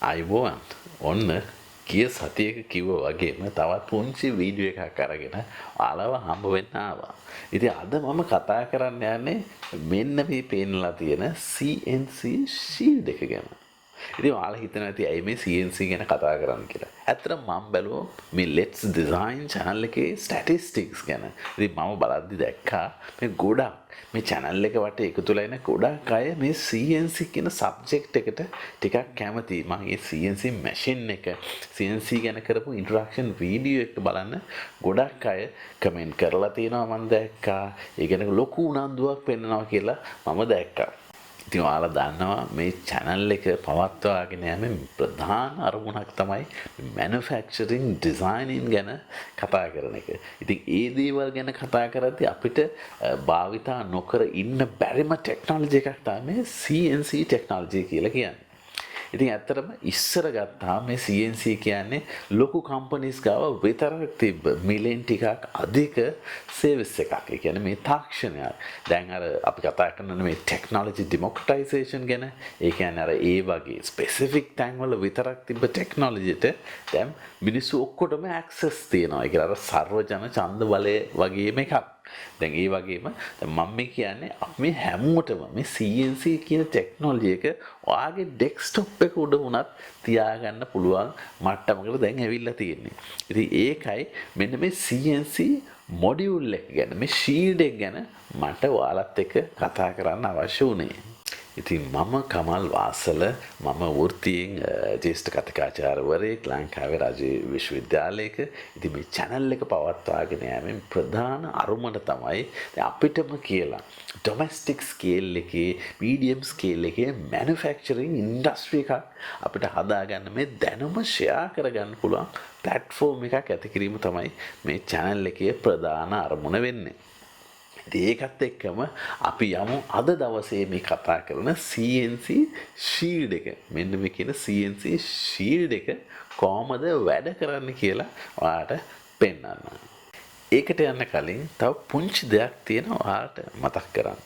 අයිබෝන් ඔන්න ගිය සතියක කිව්වා වගේම තවත් පුංචි වීඩියෝ එකක් අරගෙන ආලව හම්බ වෙන්න ආවා. ඉතින් අද මම කතා කරන්න යන්නේ මෙන්න මේ පේනලා තියෙන CNC shield එක ගැන. ඉතින් ඔයාලා හිතනවා ඇති ඇයි මේ CNC ගැන කතා කරන්න කියලා. ඇත්තටම මම බැලුවා මේ Let's Design channel එකේ statistics ගැන. ඉතින් මම බලද්දි දැක්කා මේ ගොඩක් මේ channel එක වටේ එකතු වෙලා ඉන්න ගොඩක් අය මේ CNC කියන subject එකට ටිකක් කැමතියි. මම මේ CNC machine එක CNC ගැන කරපු introduction video එක බලන්න ගොඩක් අය comment කරලා තියෙනවා මම දැක්කා. ඒ ගැන ලොකු උනන්දුවක් පෙන්නනවා කියලා මම දැක්කා. ඉතින් ඔයාලා දන්නවා මේ channel එක පවත්වාගෙන යෑමේ ප්‍රධාන අරමුණක් තමයි manufacturing designing ගැන කතා කරන එක. ඉතින් ඒ දේවල් ගැන කතා කරද්දී අපිට භාවිතා නොකර ඉන්න බැරිම ටෙක්නොලොජි එකක් තමයි CNC ටෙක්නොලොජි කියලා කියන්නේ. ඉතින් ඇත්තටම ඉස්සර ගත්තාම මේ CNC කියන්නේ ලොකු කම්පනීස් ගාව විතරක් තිබ්බ මිලියන් ටිකක් අධික සර්විස් එකක්. ඒ කියන්නේ මේ තාක්ෂණයක්. දැන් අර අපි කතා කරන මේ ටෙක්නොලොජි ඩෙමොක්‍රටයිසේෂන් ගැන, ඒ කියන්නේ අර ඒ වගේ ස්පෙસિෆික් තැන්වල විතරක් තිබ්බ ටෙක්නොලොජියට දැන් මිනිස්සු ඔක්කොටම ඇක්සස් තියෙනවා. ඒක අර සර්වජන ඡන්ද බලය වගේම එකක්. දැන් ඒ වගේම මම මේ කියන්නේ අපි හැමෝටම මේ CNC කියන ටෙක්නොලොජි එක ඔයාගේ ඩෙස්ක්ටොප් එක උඩ වුණත් තියාගන්න පුළුවන් මට්ටමකට දැන් ඇවිල්ලා තියෙන්නේ. ඉතින් ඒකයි මෙන්න මේ CNC මොඩියුල් එක ගැන මේ ෂීල්ඩ් එක ගැන මට ඔයාලත් එක්ක කතා කරන්න අවශ්‍ය වුණේ. ඉතින් මම කමල් වාසල මම වෘත්තියෙන් ජ්‍යෙෂ්ඨ කතිකාචාර්යවරයෙක් ලංකාවේ රාජ්‍ය විශ්වවිද්‍යාලයක. ඉතින් මේ channel එක පවත්වාගෙන යෑමේ ප්‍රධාන අරමුණ තමයි දැන් අපිටම කියලා ඩොමෙස්ටික් ස්කේල් එකේ මීඩියම් ස්කේල් එකේ මැනුෆැක්චරින් ඉන්ඩස්ට්‍රි එකක් අපිට හදාගන්න මේ දැනුම ෂෙයා කරගන්න පුළුවන් platform එකක් ඇති කිරීම තමයි මේ channel එකේ ප්‍රධාන අරමුණ වෙන්නේ. ඒකත් එක්කම අපි යමු අද දවසේ මේ කතා කරන CNC shield එක. මෙන්න මේ කියන CNC shield එක කොහොමද වැඩ කරන්නේ කියලා ඔයාලට පෙන්නන්න. ඒකට යන්න කලින් තව පුංචි දෙයක් තියෙනවා ඔයාලට මතක් කරන්න.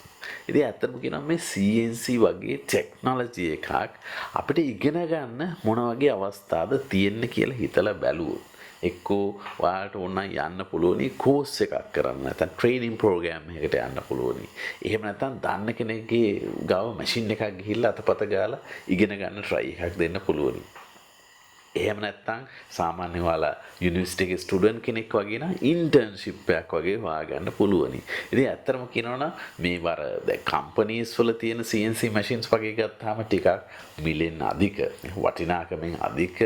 ඉතින් ඇත්තටම කියනවා මේ CNC වගේ ටෙක්නොලොජි එකක් අපිට ඉගෙන ගන්න මොන වගේ අවස්ථාද තියෙන්නේ කියලා හිතලා බැලුවොත් එක්කෝ ඔයාලට ඕන යන්න පුළුවනි කෝස් එකක් කරන්න, නැත්නම් ට්‍රේනින් ප්‍රෝග්‍රෑම් එකකට යන්න පුළුවනි. එහෙම නැත්නම් දන්න කෙනෙක්ගේ ගාව මැෂින් එකක් ගිහිල්ලා අතපත ගාලා ඉගෙන ගන්න try එකක් දෙන්න පුළුවනි. එහෙම නැත්නම් සාමාන්‍ය ඔයාලා යුනිවර්සිටි එකේ ස්ටුඩන්ට් කෙනෙක් වගේ නම් ඉන්ටර්න්ෂිප් එකක් වගේ හොයාගන්න පුළුවනි. ඉතින් ඇත්තටම කියනවා නම් මේ වර දැන් කම්පනීස් වල තියෙන CNC machines වගේ ගත්තාම ටිකක් මිලියන් අධික වටිනාකමෙන් අධික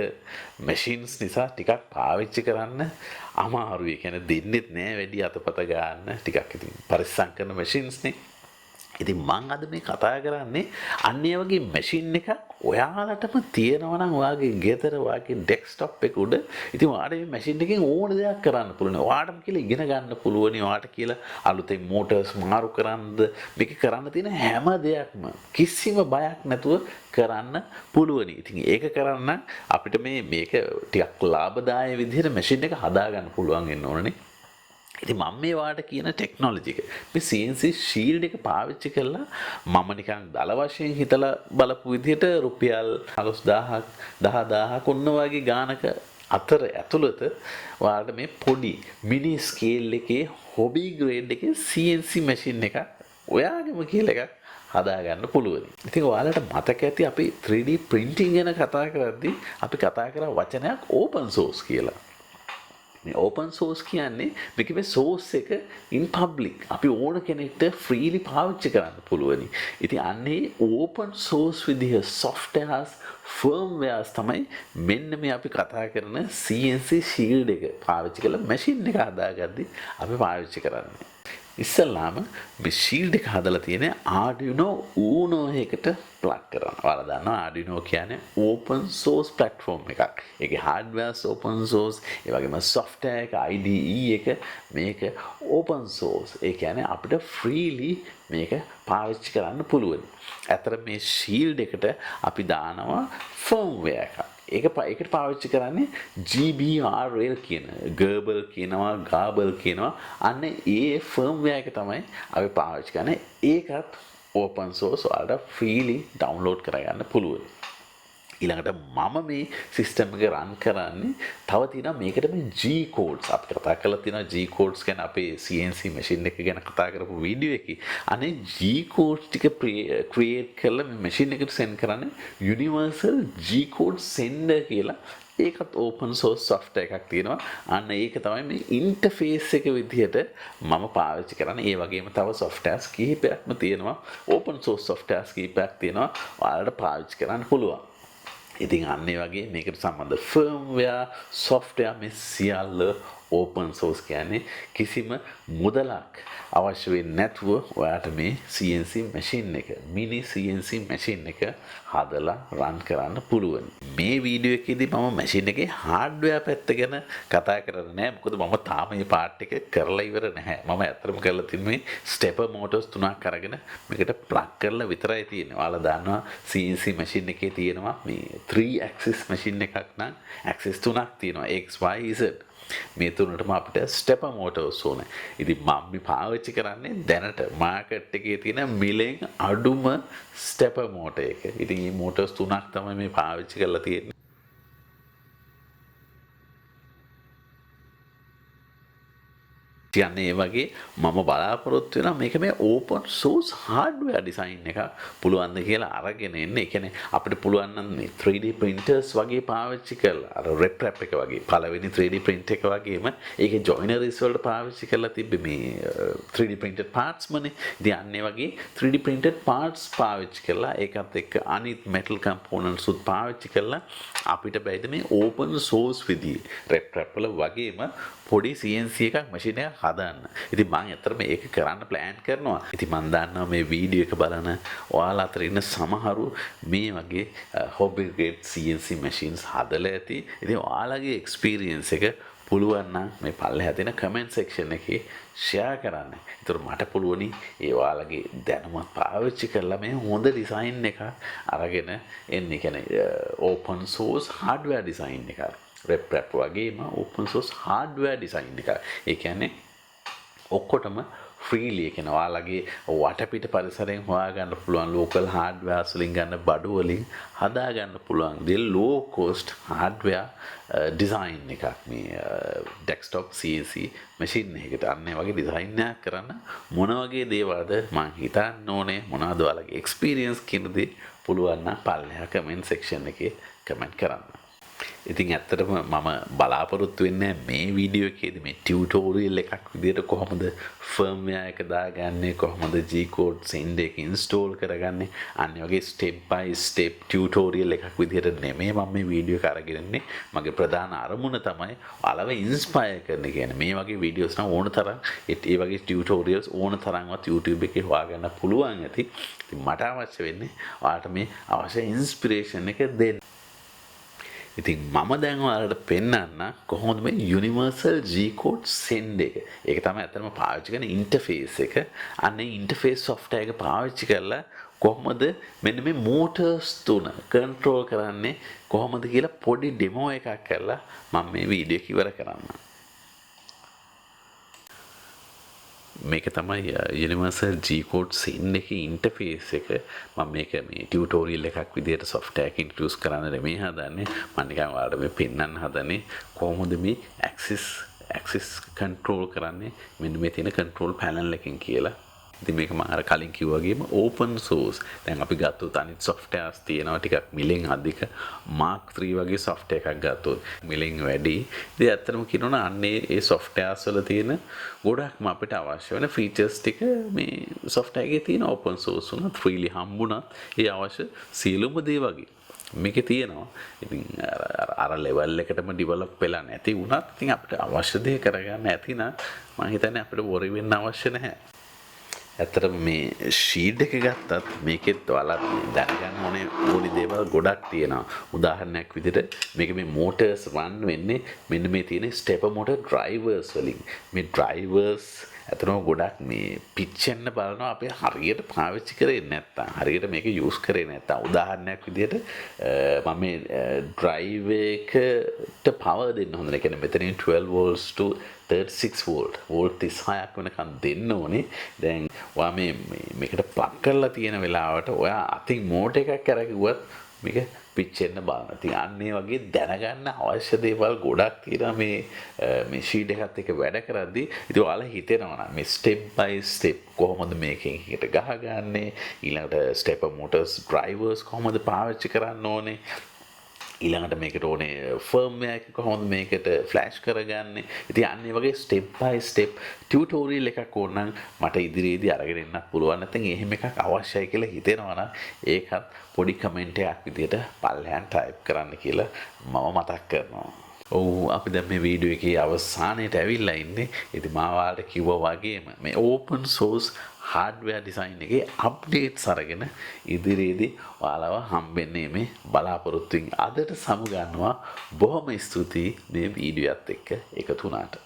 machines නිසා ටිකක් පාවිච්චි කරන්න අමාරුයි. ඒ කියන්නේ දෙන්නෙත් නෑ වැඩි අතපත ගන්න. ටිකක් ඉතින් පරිස්සම් කරන machines නේ. ඉතින් මම අද මේ කතා කරන්නේ අන්න ඒ වගේ මැෂින් එකක් ඔයාලටම තියෙනවා නම් ඔයාගේ ගෙදර ඔයාගේ ඩෙස්ක්ටොප් එක උඩ. ඉතින් ඔයාලට මේ මැෂින් එකෙන් ඕන දෙයක් කරන්න පුළුවන්. ඔයාටම කියලා ඉගෙන ගන්න පුළුවන්. ඔයාට කියලා අලුතෙන් මෝටර්ස් මාරු කරන්නද මේක කරන්න තියෙන හැම දෙයක්ම කිසිම බයක් නැතුව කරන්න පුළුවන්. ඉතින් ඒක කරන්න අපිට මේක ටිකක් ලාභදායක විදිහට මැෂින් එක හදාගන්න පුළුවන් වෙන්න ඕනනේ. ඉතින් මම මේ වාට කියන ටෙක්නොලොජි එක මේ CNC shield එක පාවිච්චි කරලා මම නිකන් දල වශයෙන් හිතලා බලපු විදිහට රුපියල් 15000ක් 10000ක් ඔන්න වගේ ගානක අතර ඇතුළත ඔයාලට මේ පොඩි මිනි ස්කේල් එකේ හොබි ග්‍රේඩ් එකේ CNC machine එකක් ඔයාගෙම කියලා එකක් හදාගන්න පුළුවන්. ඉතින් ඔයාලට මතක ඇති අපි 3D printing ගැන කතා කරද්දී අපි කතා කරා වචනයක් open source කියලා. මේ open source කියන්නේ මේකේ source එක in public අපි ඕන කෙනෙක්ට freely පාවිච්චි කරන්න පුළුවනි. ඉතින් අන්නේ open source විදිහ softwares firmwares තමයි මෙන්න මේ අපි කතා කරන CNC shield එක පාවිච්චි කරලා machine එක හදාගද්දී අපි පාවිච්චි කරන්නේ. ඉස්සල්ලාම මේ shield එක හදලා තියෙන්නේ Arduino Uno එකට plug කරනවා. ඔයාලා දන්නවා Arduino කියන්නේ open source platform එකක්. ඒකේ hardware open source, ඒ වගේම software එක IDE එක මේක open source. ඒ කියන්නේ අපිට freely මේක පාවිච්චි කරන්න පුළුවන්. අතර මේ shield එකට අපි දානවා firmware එකක්. ඒකට පාවිච්චි කරන්නේ GBRL කියන Gerbil කියනවා Gabel කියනවා අන්න ඒ firmware එක තමයි අපි පාවිච්චි කරන්නේ. ඒකත් open source වලට freely download කරගන්න පුළුවන්. ඊළඟට මම මේ සිස්ටම් එක රන් කරන්නේ තව තියෙනවා මේකට මේ G codes අපි කතා කරලා තියෙනවා G codes ගැන අපේ CNC machine එක ගැන කතා කරපු වීඩියෝ එකේ අනේ G codes ටික ක්‍රියේට් කරලා මේ machine එකට send කරන්නේ universal G code sender කියලා ඒකත් open source software එකක් තියෙනවා අන්න ඒක තමයි මේ interface එක විදිහට මම පාවිච්චි කරන්නේ ඒ වගේම තව softwares කිහිපයක්ම තියෙනවා open source softwares කිහිපයක් තියෙනවා ඔයාලට පාවිච්චි කරන්න පුළුවන් ඉතින් අන්න ඒ වගේ මේකට සම්බන්ධ firmware software මේ සියල්ල open source කියන්නේ කිසිම මුදලක් අවශ්‍ය වෙන්නේ නැතුව ඔයාට මේ CNC machine එක mini CNC machine එක හදලා run කරන්න පුළුවන්. මේ වීඩියෝ එකේදී මම machine එකේ hardware පැත්ත ගැන කතා කරන්නේ නැහැ. මොකද මම තාම මේ part එක කරලා ඉවර නැහැ. මම ඇත්තටම කරලා තින්නේ stepper motors තුනක් අරගෙන මේකට plug කරලා විතරයි තියෙන්නේ. ඔයාලා දන්නවා CNC machine එකේ තියෙනවා මේ 3 axis machine එකක් නම් axis තුනක් තියෙනවා X Y Z. මේ තුනටම අපිට ස්ටෙපර් මෝටර්ස් ඕනේ. ඉතින් මම මේ පාවිච්චි කරන්නේ දැනට මාකට් එකේ තියෙන මිලෙන් අඩුම ස්ටෙපර් මෝටර් එක. ඉතින් මේ මෝටර්ස් තුනක් තමයි මේ පාවිච්චි කරලා තියෙන්නේ. කියන්නේ ඒ වගේ මම බලාපොරොත්තු වෙනවා මේක මේ open source hardware design එකක් පුළුවන් ද කියලා අරගෙන එන්න. ඒ කියන්නේ අපිට පුළුවන් නම් මේ 3D printers වගේ පාවිච්චි කරලා අර RepRap එක වගේ පළවෙනි 3D print එක වගේම ඒකේ joineries වලට පාවිච්චි කරලා තිබ්බේ මේ 3D printed parts මනේ. ඉතින් අන්න ඒ වගේ 3D printed parts පාවිච්චි කරලා ඒකත් එක්ක අනිත් metal components උත් පාවිච්චි කරලා අපිට බැයිද මේ open source විදිහේ RepRap වල වගේම පොඩි CNC එකක් machine එකක් හදන්න. ඉතින් මම ඇත්තටම මේක කරන්න plan කරනවා. ඉතින් මම දන්නවා මේ වීඩියෝ එක බලන ඔයාලා අතර ඉන්න සමහරු මේ වගේ hobby grade CNC machines හදලා ඇති. ඉතින් ඔයාලගේ experience එක පුළුවන් නම් මේ පල්ලෙහා තියෙන comment section එකේ share කරන්න. ඒතර මට පුළුවනි ඒ ඔයාලගේ දැනුම පාවිච්චි කරලා මේ හොඳ design එකක් අරගෙන එන්න. ඒ කියන්නේ open source hardware design එකක්. RepRap වගේම open source hardware design එක. ඒ කියන්නේ ඔක්කොටම freely කියන ඔයාලගේ වටපිට පරිසරයෙන් හොයාගන්න පුළුවන් local hardware වලින් ගන්න බඩු වලින් හදා ගන්න පුළුවන් දේ low cost hardware design එකක් මේ desktop CNC machine එකකට අන්න ඒ වගේ design එකක් කරන්න මොන වගේ දේවල්ද මම හිතන්න ඕනේ මොනවද ඔයාලගේ experience කියන දේ පුළුවන් නම් පල්ලෙහා comment section එකේ comment කරන්න. ඉතින් ඇත්තටම මම බලාපොරොත්තු වෙන්නේ මේ වීඩියෝ එකේදී මේ ටියුටෝරියල් එකක් විදිහට කොහොමද ෆර්ම්වෙයාර් එක දාගන්නේ කොහොමද G code send එක ඉන්ස්ටෝල් කරගන්නේ අන්න වගේ step by step ටියුටෝරියල් එකක් විදිහට නෙමෙයි මම මේ වීඩියෝ එක අරගෙන ඉන්නේ. මගේ ප්‍රධාන අරමුණ තමයි ඔයාලව ඉන්ස්පයර් කරන්න කියන්නේ. මේ වගේ වීඩියෝස් නම් ඕන තරම් ඒ වගේ ටියුටෝරියල්ස් ඕන තරම්වත් YouTube එකේ හොයාගන්න පුළුවන් ඇති. ඉතින් මට අවශ්‍ය වෙන්නේ ඔයාලට මේ අවශ්‍ය ඉන්ස්පිරේෂන් එක දෙන්න. ඉතින් මම දැන් ඔයාලට පෙන්නන්න කොහොමද මේ universal G code send එක. ඒක තමයි අතනම පාවිච්චි කරන ඉන්ටර්ෆේස් එක. අන්න ඒ ඉන්ටර්ෆේස් software එක පාවිච්චි කරලා කොහොමද මෙන්න මේ motors තුන control කරන්නේ කොහොමද කියලා පොඩි demo එකක් කරලා මම මේ වීඩියෝ එක ඉවර කරන්න. මේක තමයි universal G code send එකේ ඉන්ටර්ෆේස් එක. මම මේක මේ ටියුටෝරියල් එකක් විදිහට software එක introduce කරන්න නෙමෙයි හදන්නේ. මම නිකන් ඔයාලට මේ පෙන්නන්න හදන්නේ කොහොමද මේ axis control කරන්නේ මෙන්න මේ තියෙන control panel එකෙන් කියලා. ඉතින් මේක මම අර කලින් කිව්වා වගේම open source. දැන් අපි ගත්තොත් අනිත් softwares තියෙනවා ටිකක් මිලෙන් අධික Mark 3 වගේ software එකක් ගත්තොත් මිලෙන් වැඩි. ඉතින් ඇත්තටම කියනවනම් අන්නේ ඒ softwares වල තියෙන ගොඩක්ම අපිට අවශ්‍ය වෙන features ටික මේ software එකේ තියෙන open source උනත් freely හම්බුණත් ඒ අවශ්‍ය සියලුම දේ වගේ මේකේ තියෙනවා. ඉතින් අර level එකටම develop වෙලා නැති වුණත් ඉතින් අපිට අවශ්‍ය දේ කරගන්න ඇති නම් මම හිතන්නේ අපිට worry වෙන්න අවශ්‍ය නැහැ. ඇත්තටම මේ ෂීට් එක ගත්තත් මේකෙත් ඔයාලා දැනගන්න ඕනේ පොඩි දේවල් ගොඩක් තියෙනවා. උදාහරණයක් විදිහට මේක මේ motors run වෙන්නේ මෙන්න මේ තියෙන stepper motor drivers වලින්. මේ drivers ඇත්තටම ගොඩක් මේ පිච්චෙන්න බලනවා අපි හරියට පාවිච්චි කරේ නැත්තම් හරියට මේක use කරේ නැත්තම් උදාහරණයක් විදිහට මම මේ drive එකට power දෙන්න හොඳ නැහැ. කියන්නේ මෙතනින් 12 volts to 36 volt 36ක් වෙනකන් දෙන්න ඕනේ. දැන් ඔයා මේකට ප්ලග් කරලා තියෙන වෙලාවට ඔයා අතින් මෝටර් එකක් කරගුවත් මේක පිච්චෙන්න බලන්න. ඉතින් අන්න ඒ වගේ දැනගන්න අවශ්‍ය දේවල් ගොඩක් තියෙනවා මේ ෂීට් එකත් එක්ක වැඩ කරද්දී. ඉතින් ඔයාලා හිතෙනවා නම් මේ ස්ටෙප් බයි ස්ටෙප් කොහොමද මේකෙන් එකට ගහගන්නේ, ඊළඟට ස්ටෙපර් මෝටර්ස් ඩ්‍රයිවර්ස් කොහොමද පාවිච්චි කරන්න ඕනේ, ඊළඟට මේකට ඕනේ ෆර්ම්වෙයාර් එක කොහොමද මේකට ෆ්ලෑෂ් කරගන්නේ. ඉතින් අන්න ඒ වගේ ස්ටෙප් බයි ස්ටෙප් ටියුටෝරියල් එකක් ඕන නම් මට ඉදිරියේදී අරගෙන එන්නත් පුළුවන්. නැත්නම් එහෙම එකක් අවශ්‍යයි කියලා හිතෙනවා නම් ඒකත් පොඩි කමෙන්ට් එකක් විදියට පල්ලෙහාන් ටයිප් කරන්න කියලා මම මතක් කරනවා. ඔව් අපි දැන් මේ වීඩියෝ එකේ අවසානයේට ඇවිල්ලා ඉන්නේ. ඉතින් මම ඔයාලට කිව්වා වගේම මේ ඕපන් සෝස් හાર્ඩ්වෙයාර් ඩිසයින් එකේ අප්ඩේට්ස් අරගෙන ඉදිරියේදී ඔයාලව හම්බෙන්නේ මේ බලාපොරොත්තුෙන් අදට සමු ගන්නවා. බොහොම ස්තුතියි මේ වීඩියෝත් එක්ක එකතු වුණාට.